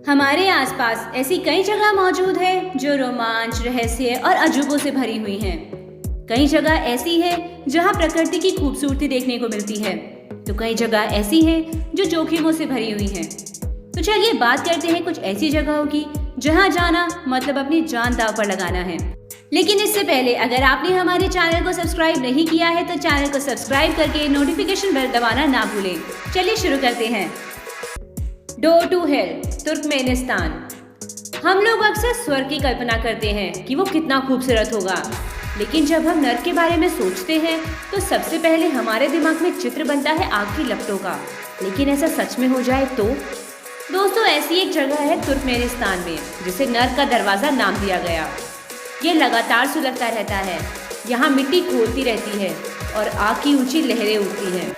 हमारे आसपास ऐसी कई जगह मौजूद है जो रोमांच, रहस्य और अजूबों से भरी हुई हैं। कई जगह ऐसी है जहां प्रकृति की खूबसूरती देखने को मिलती है, तो कई जगह ऐसी है जो जोखिमों से भरी हुई हैं। तो चलिए बात करते हैं कुछ ऐसी जगहों की जहां जाना मतलब अपनी जान दांव पर लगाना है। लेकिन इससे पहले अगर आपने हमारे चैनल को सब्सक्राइब नहीं किया है तो चैनल को सब्सक्राइब करके नोटिफिकेशन बेल दबाना ना भूलें। चलिए शुरू करते हैं। Door to hell, Turkmenistan. हम लोग अक्सर स्वर्ग की कल्पना करते हैं कि वो कितना खूबसूरत होगा, लेकिन जब हम नर्क के बारे में सोचते हैं तो सबसे पहले हमारे दिमाग में चित्र बनता है आग की लपटों का। लेकिन ऐसा सच में हो जाए तो? दोस्तों, ऐसी एक जगह है तुर्कमेनिस्तान में जिसे नर्क का दरवाजा नाम दिया गया। ये लगातार सुलगता रहता है, यहाँ मिट्टी खोलती रहती है और आग की ऊंची लहरें उठती हैं।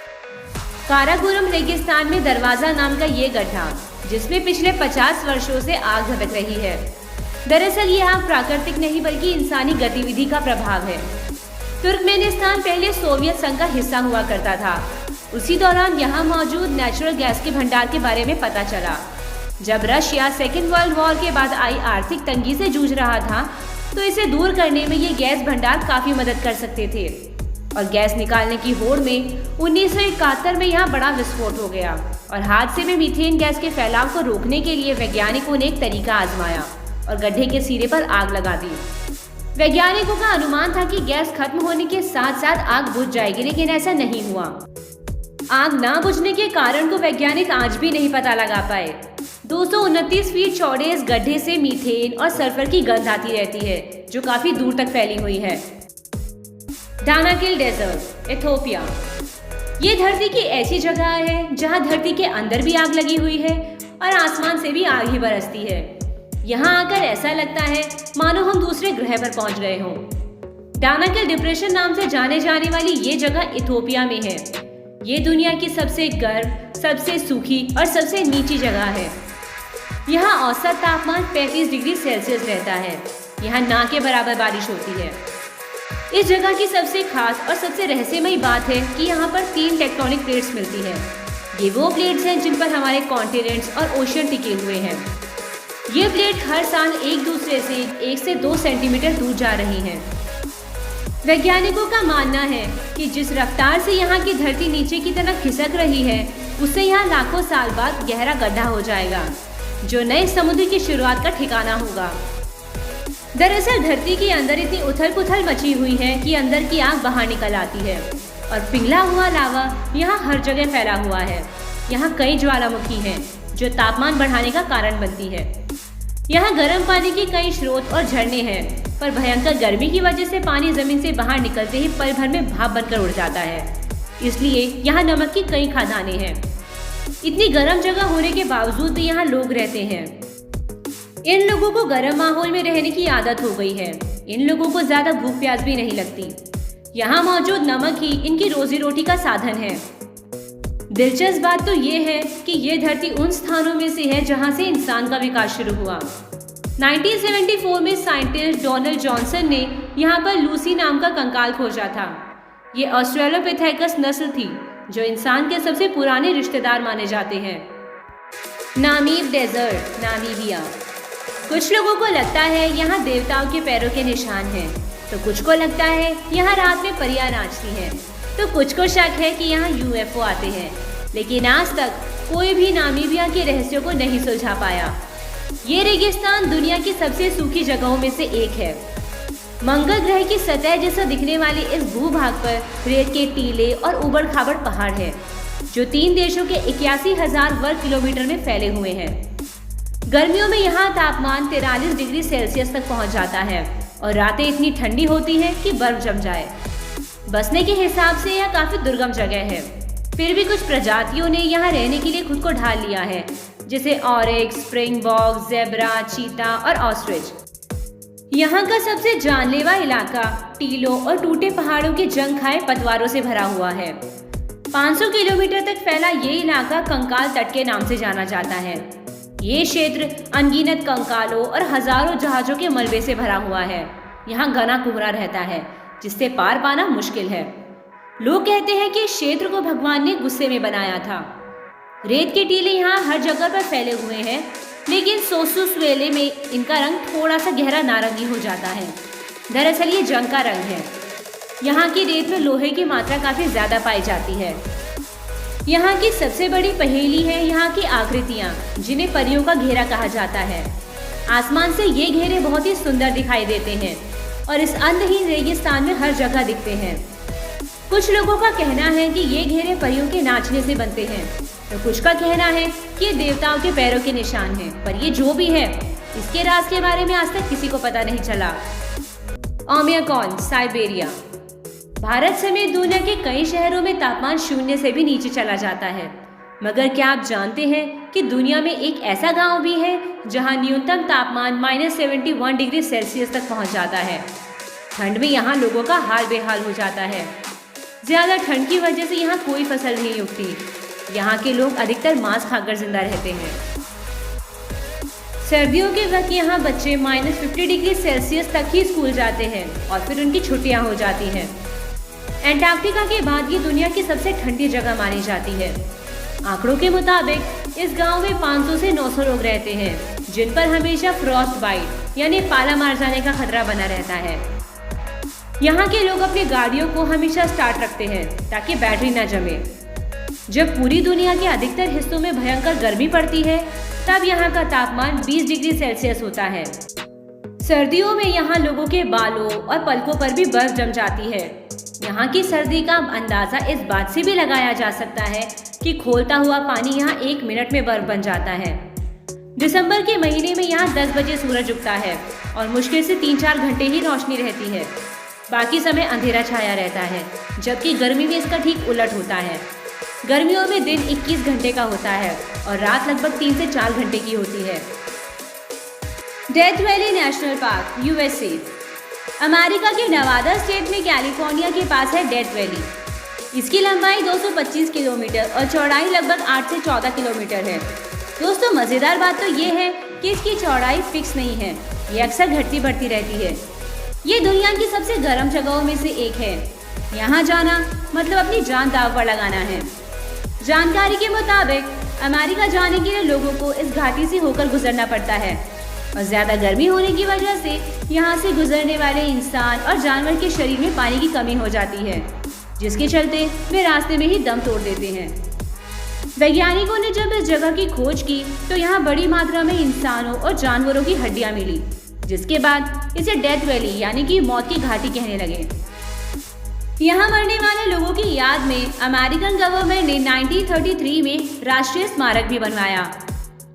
काराकोरम रेगिस्तान में दरवाजा नाम का ये गड्ढा, जिसमें पिछले 50 वर्षों से आग भड़क रही है। दरअसल ये आग प्राकृतिक नहीं बल्कि इंसानी गतिविधि का प्रभाव है। तुर्कमेनिस्तान पहले सोवियत संघ का हिस्सा हुआ करता था। उसी दौरान यहाँ मौजूद नेचुरल गैस के भंडार के बारे में पता चला। जब रशिया सेकेंड वर्ल्ड वॉर के बाद आई आर्थिक तंगी से जूझ रहा था, तो इसे दूर करने में ये गैस भंडार काफी मदद कर सकते थे। और गैस निकालने की होड़ में 1971 में यहाँ बड़ा विस्फोट हो गया और हादसे में मीथेन गैस के फैलाव को रोकने के लिए वैज्ञानिकों ने एक तरीका आजमाया और गड्ढे के सिरे पर आग लगा दी। वैज्ञानिकों का अनुमान था कि गैस खत्म होने के साथ साथ आग बुझ जाएगी, लेकिन ऐसा नहीं हुआ। आग ना बुझने के कारण को वैज्ञानिक आज भी नहीं पता लगा पाए। 229 फीट चौड़े इस गड्ढे से मीथेन और सल्फर की गंध आती रहती है, जो काफी दूर तक फैली हुई है। Danakil desert, Ethiopia. ये धरती की ऐसी जगह है जहां धरती के अंदर भी आग लगी हुई है और आसमान से भी आग ही बरसती है। यहाँ आकर ऐसा लगता है मानो हम दूसरे ग्रह पर पहुंच गए हों। दानाकिल डिप्रेशन नाम से जाने जाने वाली ये जगह इथोपिया में है। ये दुनिया की सबसे गर्म, सबसे सूखी और सबसे नीची जगह है। यहाँ औसत तापमान 35 डिग्री सेल्सियस रहता है। यहाँ ना के बराबर बारिश होती है। इस जगह की सबसे खास और सबसे रहस्यमयी बात है कि यहाँ पर 3 टेक्टोनिक प्लेट्स मिलती हैं। ये वो प्लेट्स हैं जिन पर हमारे कॉन्टिनेंट्स और ओशन टिके हुए हैं। ये प्लेट हर साल एक दूसरे से 1 से 2 सेंटीमीटर दूर जा रही हैं। वैज्ञानिकों का मानना है कि जिस रफ्तार से यहाँ की धरती नीचे की तरफ खिसक रही है, उससे यहाँ लाखों साल बाद गहरा गड्ढा हो जाएगा, जो नए समुद्र की शुरुआत का ठिकाना होगा। दरअसल धरती के अंदर इतनी उथल पुथल मची हुई है कि अंदर की आग बाहर निकल आती है और पिघला हुआ लावा यहाँ हर जगह फैला हुआ है। यहाँ कई ज्वालामुखी हैं जो तापमान बढ़ाने का कारण बनती है। यहाँ गर्म पानी के कई स्रोत और झरने हैं, पर भयंकर गर्मी की वजह से पानी जमीन से बाहर निकलते ही पल भर में भाप बनकर उड़ जाता है। इसलिए यहाँ नमक की कई खदानें हैं। इतनी गर्म जगह होने के बावजूद भी यहाँ लोग रहते हैं। इन लोगों को गर्म माहौल में रहने की आदत हो गई है। इन लोगों को ज्यादा भूख प्यास भी नहीं लगती। यहाँ मौजूद नमक ही इनकी रोजी रोटी का साधन है। दिलचस्प बात तो ये है कि ये धरती उन स्थानों में से है जहाँ से इंसान का विकास शुरू हुआ। 1974 में साइंटिस्ट डोनाल्ड जॉनसन ने यहाँ पर लूसी नाम का कंकाल खोजा था। ये ऑस्ट्रेलोपिथेकस नस्ल थी, जो इंसान के सबसे पुराने रिश्तेदार माने जाते हैं। Namib desert, Namibia. कुछ लोगों को लगता है यहाँ देवताओं के पैरों के निशान हैं, तो कुछ को लगता है यहाँ रात में परियां नाचती हैं, तो कुछ को शक है कि यहाँ यूएफओ आते हैं। लेकिन आज तक कोई भी नामीबिया के रहस्यों को नहीं सुलझा पाया। ये रेगिस्तान दुनिया की सबसे सूखी जगहों में से एक है। मंगल ग्रह की सतह जैसा दिखने वाले इस भूभाग पर रेत के टीले और उबड़ खाबड़ पहाड़ है, जो 3 देशों के 81,000 वर्ग किलोमीटर में फैले हुए हैं। गर्मियों में यहाँ तापमान 43 डिग्री सेल्सियस तक पहुँच जाता है और रातें इतनी ठंडी होती हैं कि बर्फ जम जाए। बसने के हिसाब से यह काफी दुर्गम जगह है। फिर भी कुछ प्रजातियों ने यहाँ रहने के लिए खुद को ढाल लिया है, जैसे ऑरिक्स, स्प्रिंगबॉक, ज़ेब्रा, चीता और ऑस्ट्रिच। यहाँ का सबसे जानलेवा इलाका टीलों और टूटे पहाड़ों के जंग खाए पतवारों से भरा हुआ है। 500 किलोमीटर तक फैला ये इलाका कंकाल तट के नाम से जाना जाता है। ये क्षेत्र अनगिनत कंकालों और हजारों जहाजों के मलबे से भरा हुआ है। यहाँ घना कोहरा रहता है, जिससे पार पाना मुश्किल है। लोग कहते हैं कि इस क्षेत्र को भगवान ने गुस्से में बनाया था। रेत के टीले यहाँ हर जगह पर फैले हुए हैं लेकिन सोसुसवेले में इनका रंग थोड़ा सा गहरा नारंगी हो जाता है। दरअसल ये जंग का रंग है। यहाँ की रेत में लोहे की मात्रा काफी ज्यादा पाई जाती है। यहाँ की सबसे बड़ी पहेली है यहाँ की आकृतियाँ, जिन्हें परियों का घेरा कहा जाता है। आसमान से ये घेरे बहुत ही सुंदर दिखाई देते हैं और इस अंधहीन रेगिस्तान में हर जगह दिखते हैं। कुछ लोगों का कहना है कि ये घेरे परियों के नाचने से बनते हैं, तो कुछ का कहना है कि ये देवताओं के पैरों के निशान हैं। पर ये जो भी है, इसके राज के बारे में आज तक किसी को पता नहीं चला। ओमियाकॉन, साइबेरिया। भारत समेत दुनिया के कई शहरों में तापमान 0 से भी नीचे चला जाता है। मगर क्या आप जानते हैं कि दुनिया में एक ऐसा गांव भी है जहां न्यूनतम तापमान -71 डिग्री सेल्सियस तक पहुंच जाता है। ठंड में यहाँ लोगों का हाल बेहाल हो जाता है। ज्यादा ठंड की वजह से यहाँ कोई फसल नहीं उगती। यहाँ के लोग अधिकतर मांस खाकर जिंदा रहते हैं। सर्दियों के वक्त यहाँ बच्चे -50 डिग्री सेल्सियस तक ही स्कूल जाते हैं और फिर उनकी छुट्टियां हो जाती हैं। एंटार्क्टिका के बाद ये दुनिया की सबसे ठंडी जगह मानी जाती है। आंकड़ों के मुताबिक इस गांव में 500 से 900 लोग रहते हैं, जिन पर हमेशा फ्रॉस्ट बाइट यानी पाला मार जाने का खतरा बना रहता है। यहाँ के लोग अपनी गाड़ियों को हमेशा स्टार्ट रखते हैं ताकि बैटरी न जमे। जब पूरी दुनिया के अधिकतर हिस्सों में भयंकर गर्मी पड़ती है, तब यहाँ का तापमान 20 डिग्री सेल्सियस होता है। सर्दियों में यहाँ लोगों के बालों और पलकों पर भी बर्फ जम जाती है। यहाँ की सर्दी का अंदाजा इस बात से भी लगाया जा सकता है कि खोलता हुआ पानी यहाँ 1 मिनट में बर्फ बन जाता है। दिसंबर के महीने में यहाँ 10 बजे सूरज उगता है और मुश्किल से 3-4 घंटे ही रोशनी रहती है। बाकी समय अंधेरा छाया रहता है, जबकि गर्मी में इसका ठीक उलट होता है। गर्मियों में दिन 21 घंटे का होता है और रात लगभग 3 से 4 घंटे की होती है। Death valley national park, USA. America के नवादा स्टेट में कैलिफोर्निया के पास है डेथ वैली। इसकी लंबाई 225 किलोमीटर और चौड़ाई लगभग 8 से 14 किलोमीटर है। दोस्तों, मजेदार बात तो ये है कि इसकी चौड़ाई फिक्स नहीं है, ये अक्सर घटती बढ़ती रहती है। ये दुनिया की सबसे गर्म जगहों में से एक है। यहाँ जाना मतलब अपनी जान दांव पर लगाना है। जानकारी के मुताबिक अमेरिका जाने के लिए लोगों को इस घाटी से होकर गुजरना पड़ता है और ज्यादा गर्मी होने की वजह से यहाँ से गुजरने वाले इंसान और जानवर के शरीर में पानी की कमी हो जाती है, जिसके चलते वे रास्ते में ही दम तोड़ देते हैं। वैज्ञानिकों ने जब इस जगह की खोज की तो यहाँ बड़ी मात्रा में इंसानों और जानवरों की हड्डियां मिली, जिसके बाद इसे डेथ वैली यानी कि मौत की घाटी कहने लगे। यहाँ मरने वाले लोगों की याद में अमेरिकन गवर्नमेंट ने 1933 में राष्ट्रीय स्मारक भी बनवाया।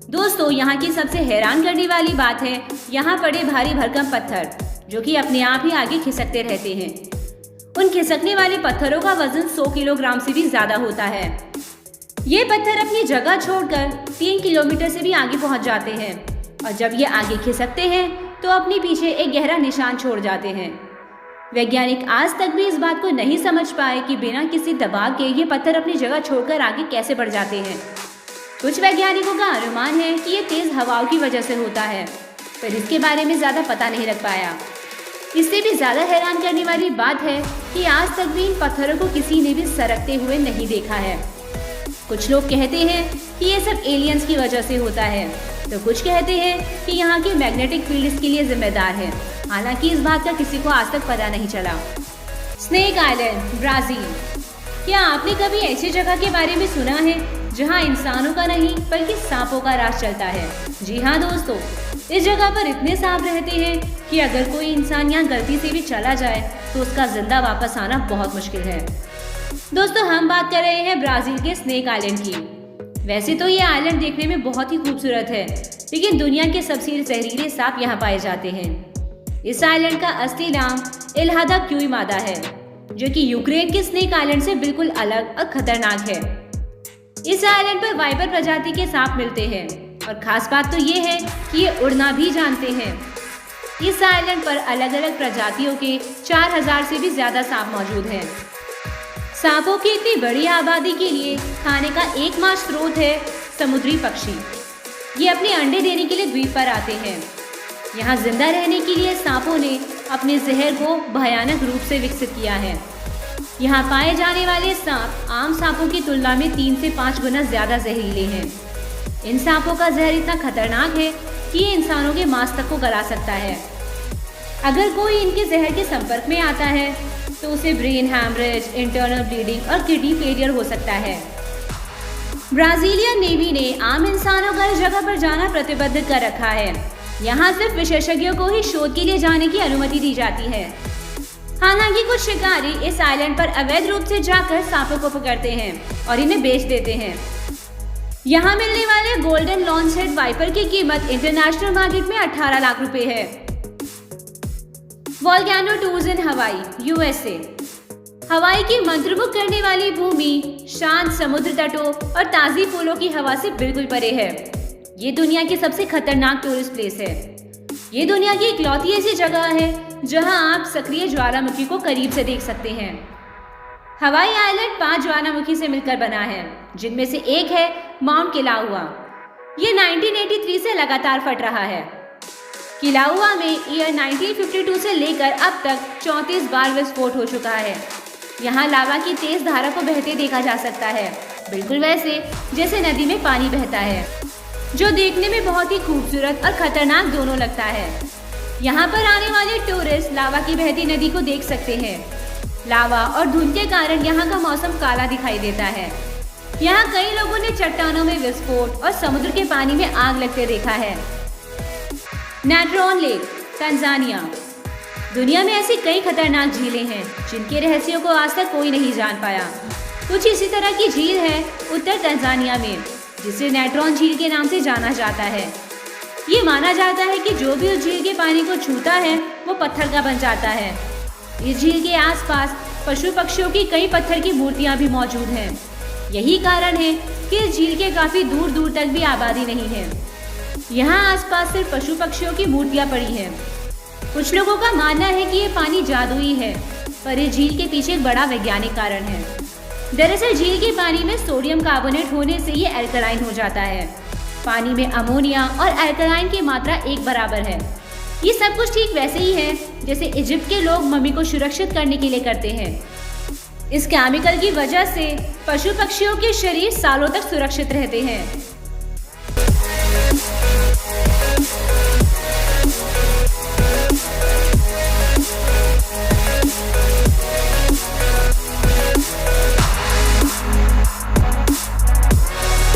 दोस्तों, यहाँ की सबसे हैरान करने वाली बात है यहाँ पड़े भारी भरकम पत्थर, जो कि अपने आप ही आगे खिसकते रहते हैं। उन खिसकने वाले पत्थरों का वजन 100 किलोग्राम से भी ज्यादा होता है। ये पत्थर अपनी जगह छोड़कर 3 किलोमीटर से भी आगे पहुंच जाते हैं और जब ये आगे खिसकते हैं तो अपने पीछे एक गहरा निशान छोड़ जाते हैं। वैज्ञानिक आज तक भी इस बात को नहीं समझ पाए कि बिना किसी दबाव के ये पत्थर अपनी जगह छोड़कर आगे कैसे बढ़ जाते हैं। कुछ वैज्ञानिकों का अनुमान है कि ये तेज हवाओं की वजह से होता है, पर इसके बारे में ज्यादा पता नहीं लग पाया। इससे भी ज्यादा हैरान करने वाली बात है कि आज तक भी इन पत्थरों को किसी ने भी सरकते हुए नहीं देखा है। कुछ लोग कहते हैं कि ये सब एलियंस की वजह से होता है, तो कुछ कहते हैं कि यहाँ के मैग्नेटिक फील्ड इसके लिए जिम्मेदार है। हालांकि इस बात का किसी को आज तक पता नहीं चला। Snake island, Brazil. क्या आपने कभी ऐसी जगह के बारे में सुना है जहाँ इंसानों का नहीं बल्कि सांपों का राज चलता है? जी हाँ दोस्तों, इस जगह पर इतने सांप रहते हैं कि अगर कोई इंसान यहाँ गलती से भी चला जाए तो उसका जिंदा वापस आना बहुत मुश्किल है। दोस्तों, हम बात कर रहे हैं ब्राजील के स्नेक आइलैंड की। वैसे तो ये आइलैंड देखने में बहुत ही खूबसूरत है, लेकिन दुनिया के सबसे जहरीले सांप यहाँ पाए जाते हैं। इस आइलैंड का असली नाम इल्हादा क्यूइमादा है, जो कि यूक्रेन के स्नेक आइलैंड से बिल्कुल अलग और खतरनाक है। इस आइलैंड पर वाइपर प्रजाति के सांप मिलते हैं और खास बात तो ये है कि ये उड़ना भी जानते हैं। इस आइलैंड पर अलग अलग प्रजातियों के 4000 से भी ज्यादा सांप मौजूद हैं। सांपों की इतनी बड़ी आबादी के लिए खाने का एकमात्र स्रोत है समुद्री पक्षी। ये अपने अंडे देने के लिए द्वीप पर आते हैं। यहाँ जिंदा रहने के लिए सांपों ने अपने जहर को भयानक रूप से विकसित किया है। यहाँ पाए जाने वाले सांप आम सांपों की तुलना में 3 से 5 गुना ज्यादा जहरीले हैं। इन सांपों का जहर इतना खतरनाक है कि ये इंसानों के मांस तक को गला सकता है। अगर कोई इनके जहर के संपर्क में आता है तो उसे ब्रेन हैमरेज, इंटरनल ब्लीडिंग और किडनी फेलियर हो सकता है। ब्राजीलियन नेवी ने आम इंसानों को इस जगह पर जाना प्रतिबंधित कर रखा है। यहाँ सिर्फ विशेषज्ञों को ही शोध के लिए जाने की अनुमति दी जाती है। हालांकि कुछ शिकारी इस आइलैंड पर अवैध रूप से जाकर सांपों को पकड़ते हैं और इन्हें बेच देते हैं। यहाँ मिलने वाले गोल्डन लॉन्च हेड वाइपर की कीमत इंटरनेशनल मार्केट में 18 लाख रुपए है। वोल्केनो टूर्स इन हवाई, यूएसए। हवाई की मंत्रमुग्ध करने वाली भूमि शांत समुद्र तटों और ताजी फूलों की हवा से बिल्कुल परे है। ये दुनिया की सबसे खतरनाक टूरिस्ट प्लेस है। ये दुनिया की इकलौती ऐसी जगह है जहां आप सक्रिय ज्वालामुखी को करीब से देख सकते हैं। हवाई आइलैंड 5 ज्वालामुखी से मिलकर बना है, जिनमें से एक है माउंट किलाउआ। ये 1983 से लगातार फट रहा है। किलाउआ में ईयर 1952 से लेकर अब तक 34 बार विस्फोट हो चुका है। यहाँ लावा की तेज धारा को बहते देखा जा सकता है, बिल्कुल वैसे जैसे नदी में पानी बहता है, जो देखने में बहुत ही खूबसूरत और खतरनाक दोनों लगता है। यहाँ पर आने वाले टूरिस्ट लावा की बहती नदी को देख सकते हैं। लावा और धुंध के कारण यहाँ का मौसम काला दिखाई देता है। यहाँ कई लोगों ने चट्टानों में विस्फोट और समुद्र के पानी में आग लगते देखा है। Natron lake, Tanzania. दुनिया में ऐसी कई खतरनाक झीलें हैं जिनके रहस्यों को आज तक कोई नहीं जान पाया। कुछ इसी तरह की झील है उत्तर तंजानिया में, जिसे नेट्रॉन झील के नाम से जाना जाता है। ये माना जाता है कि जो भी उस झील के पानी को छूता है वो पत्थर का बन जाता है। इस झील के आसपास पशु पक्षियों की कई पत्थर की मूर्तियां भी मौजूद हैं। यही कारण है कि इस झील के काफी दूर दूर तक भी आबादी नहीं है। यहाँ आसपास सिर्फ पशु पक्षियों की मूर्तियां पड़ी हैं। कुछ लोगों का मानना है कि ये पानी जादुई है, पर इस झील के पीछे एक बड़ा वैज्ञानिक कारण है। दरअसल झील के पानी में सोडियम कार्बोनेट होने से ये अल्कलाइन हो जाता है। पानी में अमोनिया और अल्कलाइन की मात्रा एक बराबर है। ये सब कुछ ठीक वैसे ही है जैसे इजिप्ट के लोग मम्मी को सुरक्षित करने के लिए करते हैं। इस केमिकल की वजह से पशु पक्षियों के शरीर सालों तक सुरक्षित रहते हैं।